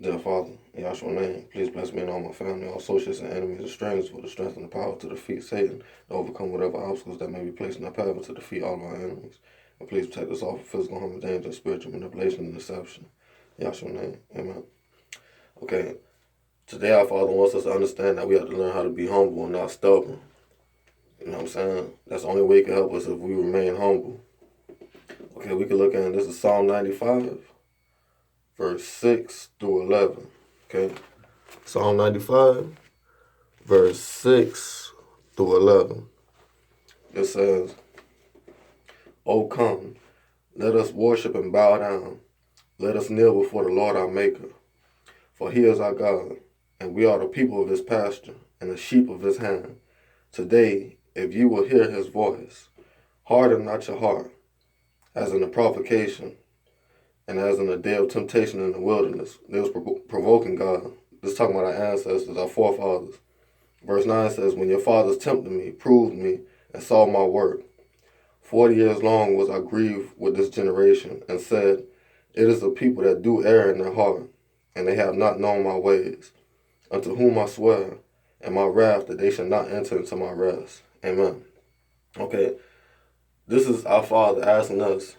Dear Father, in Yahshua's name, please bless me and all my family, all associates and enemies and strangers with the strength and the power to defeat Satan, to overcome whatever obstacles that may be placed in our path, and to defeat all of our enemies. And please protect us all from physical harm and danger, spiritual manipulation and deception. In Yahshua's name, amen. Okay, today our Father wants us to understand that we have to learn how to be humble and not stubborn. You know what I'm saying? That's the only way He can help us if we remain humble. Okay, we can look at this is Psalm 95, verse 6 through 11. Okay, Psalm 95, verse 6 through 11. It says, O come, let us worship and bow down. Let us kneel before the Lord our Maker. For He is our God, and we are the people of His pasture, and the sheep of His hand. Today, if you will hear His voice, harden not your heart, as in the provocation, and as in the day of temptation in the wilderness. They was provoking God. This is talking about our ancestors, our forefathers. Verse 9 says, when your fathers tempted me, proved me, and saw my work, 40 years long was I grieved with this generation, and said, it is a people that do err in their heart, and they have not known my ways, unto whom I swear, and my wrath, that they shall not enter into my rest. Amen. Okay, this is our Father asking us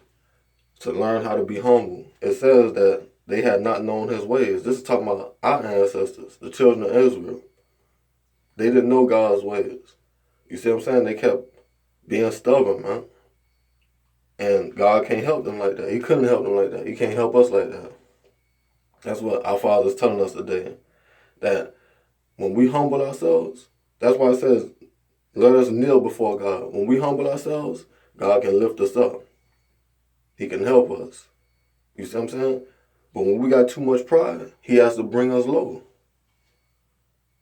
to learn how to be humble. It says that they had not known His ways. This is talking about our ancestors, the children of Israel. They didn't know God's ways. You see what I'm saying? They kept being stubborn, man. And God can't help them like that. He couldn't help them like that. He can't help us like that. That's what our Father is telling us today. That when we humble ourselves, that's why it says, let us kneel before God. When we humble ourselves, God can lift us up. He can help us. You see what I'm saying? But when we got too much pride, He has to bring us low.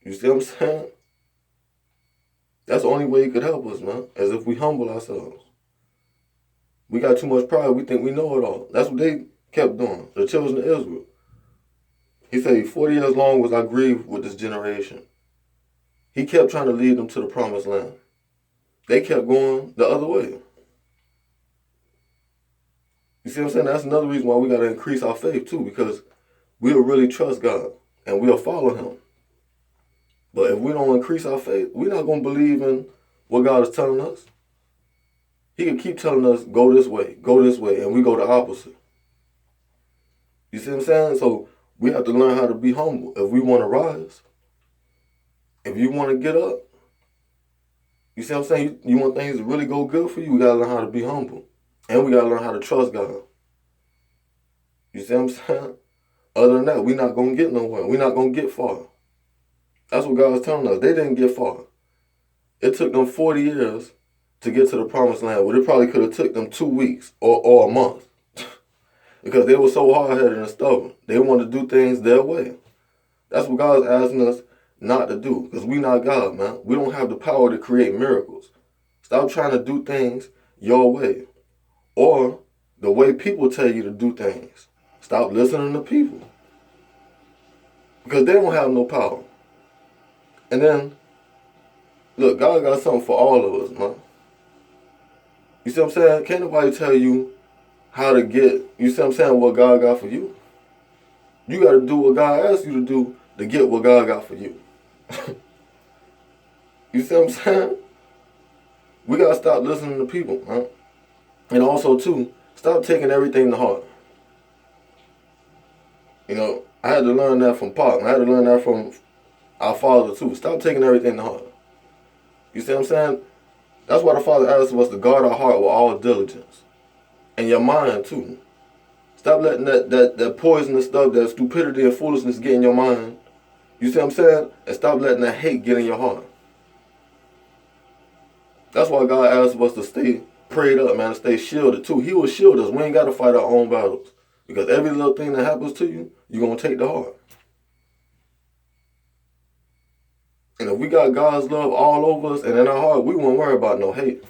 You see what I'm saying? That's the only way He could help us, man, is if we humble ourselves. We got too much pride. We think we know it all. That's what they kept doing, the children of Israel. He said, 40 years long was I grieved with this generation. He kept trying to lead them to the promised land. They kept going the other way. You see what I'm saying? That's another reason why we got to increase our faith too, because we'll really trust God and we'll follow Him. But if we don't increase our faith, we're not going to believe in what God is telling us. He can keep telling us, go this way, and we go the opposite. You see what I'm saying? So we have to learn how to be humble if we want to rise. If you want to get up, you see what I'm saying? You want things to really go good for you, we got to learn how to be humble. And we got to learn how to trust God. You see what I'm saying? Other than that, we're not going to get nowhere. We're not going to get far. That's what God was telling us. They didn't get far. It took them 40 years to get to the promised land. Well, it probably could have took them 2 weeks or a month. Because they were so hard-headed and stubborn. They wanted to do things their way. That's what God's asking us not to do. Because we not God, man. We don't have the power to create miracles. Stop trying to do things your way. Or the way people tell you to do things. Stop listening to people. Because they don't have no power. And then, look, God got something for all of us, man. You see what I'm saying? Can't nobody tell you how to get, you see what I'm saying, what God got for you. You got to do what God asks you to do to get what God got for you. You see what I'm saying? We got to stop listening to people, man. And also, too, stop taking everything to heart. You know, I had to learn that from Paul. I had to learn that from our Father, too. Stop taking everything to heart. You see what I'm saying? That's why the Father asks us to guard our heart with all diligence. And your mind, too. Stop letting that poisonous stuff, that stupidity and foolishness get in your mind. You see what I'm saying? And stop letting that hate get in your heart. That's why God asks us to stay prayed up, man, to stay shielded, too. He will shield us. We ain't got to fight our own battles. Because every little thing that happens to you, you're going to take to heart. And if we got God's love all over us and in our heart, we won't worry about no hate.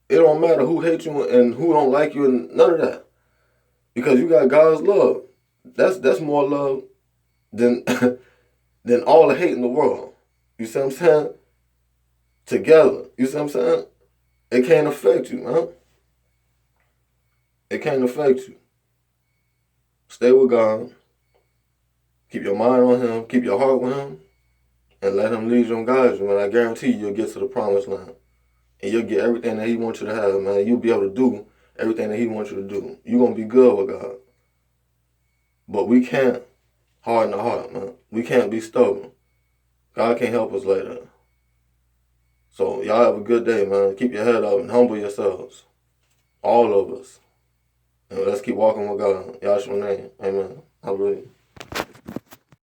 It don't matter who hates you and who don't like you and none of that. Because you got God's love. That's more love than than all the hate in the world. You see what I'm saying? Together. You see what I'm saying? It can't affect you, man. It can't affect you. Stay with God. Keep your mind on him. Keep your heart with him. And let him lead you and guide you, man. I guarantee you'll get to the promised land. And you'll get everything that he wants you to have, man. You'll be able to do everything that he wants you to do. You're going to be good with God. But we can't harden the heart, man. We can't be stubborn. God can't help us like that. So y'all have a good day, man. Keep your head up and humble yourselves. All of us. And let's keep walking with God. Yahshua's name. Amen. Hallelujah.